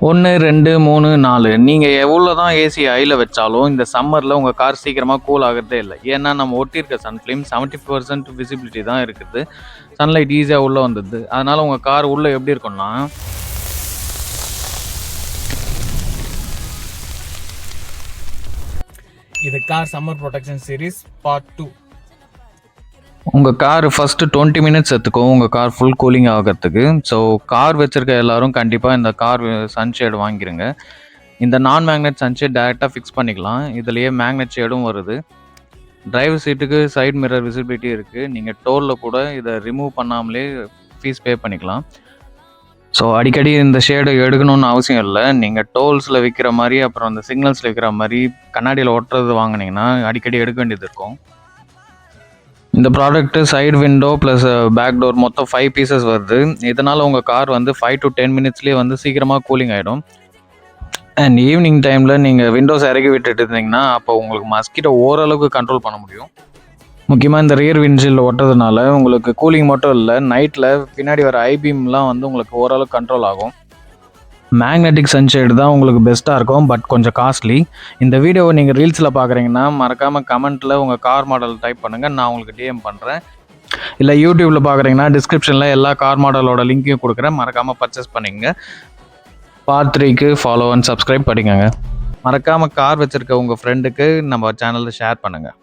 1, 2, 3, 4 நீங்க எவ்வளோ தான் ஏசி ஹைல வச்சாலும், இந்த சம்மர்ல உங்க கார் சீக்கிரமா கூல் ஆகுறதே இல்ல. ஏன்னா, நம்ம ஒட்டியிருக்க சன் ஃபிலிம் 70% விசிபிலிட்டி தான் இருக்குது. சன்லைட் ஈஸியா உள்ள வந்துடுது. அதனால உங்க கார் உள்ள எப்படி இருக்கும்னா இது car summer protection series part 2. உங்க கார் ஃபர்ஸ்ட் 20 மினிட்ஸ் எடுத்துக்கும் உங்க கார் ஃபுல் கூலிங் ஆகிறதுக்கு. ஸோ கார் வச்சிருக்க எல்லாரும் கண்டிப்பா இந்த கார் சன்ஷேட் வாங்கிருங்க. இந்த நான் மேக்னெட் சன்ஷேட் டைரக்டா ஃபிக்ஸ் பண்ணிக்கலாம். இதுலயே மேக்னெட் ஷேடும் வருது. டிரைவர் சீட்டுக்கு சைடு மிரர் விசிபிலிட்டி இருக்கு. நீங்க டோல்ல கூட இதை ரிமூவ் பண்ணாமலே ஃபீஸ் பே பண்ணிக்கலாம். ஸோ அடிக்கடி இந்த ஷேடு எடுக்கணும்னு அவசியம் இல்லை. நீங்கள் டோல்ஸில் விற்கிற மாதிரி அப்புறம் அந்த சிக்னல்ஸில் விற்கிற மாதிரி கண்ணாடியில் ஒட்டுறது வாங்கினீங்கன்னா அடிக்கடி எடுக்க வேண்டியது இருக்கும். இந்த product side window plus back door மொத்தம் 5 பீசஸ் வருது. இதனால் உங்கள் கார் வந்து 5 to 10 மினிட்ஸ்லேயே வந்து சீக்கிரமாக கூலிங் ஆகிடும். அண்ட் ஈவினிங் டைமில் நீங்கள் விண்டோஸ் இறக்கி விட்டுட்டு இருந்தீங்கன்னா அப்போ உங்களுக்கு மஸ்கிட்டோ ஓரளவுக்கு கண்ட்ரோல் பண்ண முடியும். முக்கியமாக இந்த ரியர் விண்ட்ஷீல்டில் ஒட்டுறதுனால உங்களுக்கு கூலிங் மட்டும் இல்லை, நைட்டில் பின்னாடி வர ஐபீம்லாம் வந்து உங்களுக்கு ஓரளவுக்கு கண்ட்ரோல் ஆகும். மேக்னெட்டிக் சன்ஷேடு தான் உங்களுக்கு பெஸ்ட்டாக இருக்கும், பட் கொஞ்சம் காஸ்ட்லி. இந்த வீடியோவை நீங்கள் ரீல்ஸில் பார்க்குறீங்கன்னா மறக்காமல் கமெண்ட்டில் உங்கள் கார் மாடல் டைப் பண்ணுங்கள், நான் உங்களுக்கு டிஎம் பண்ணுறேன். இல்லை யூடியூப்பில் பார்க்குறீங்கன்னா டிஸ்கிரிப்ஷனில் எல்லா கார் மாடலோட லிங்க்கையும் கொடுக்குறேன், மறக்காமல் பர்ச்சேஸ் பண்ணிங்க. பார்ட் 3க்கு ஃபாலோ அண்ட் சப்ஸ்கிரைப் பண்ணிக்கோங்க. மறக்காமல் கார் வச்சுருக்க உங்கள் ஃப்ரெண்டுக்கு நம்ம சேனலில் ஷேர் பண்ணுங்கள்.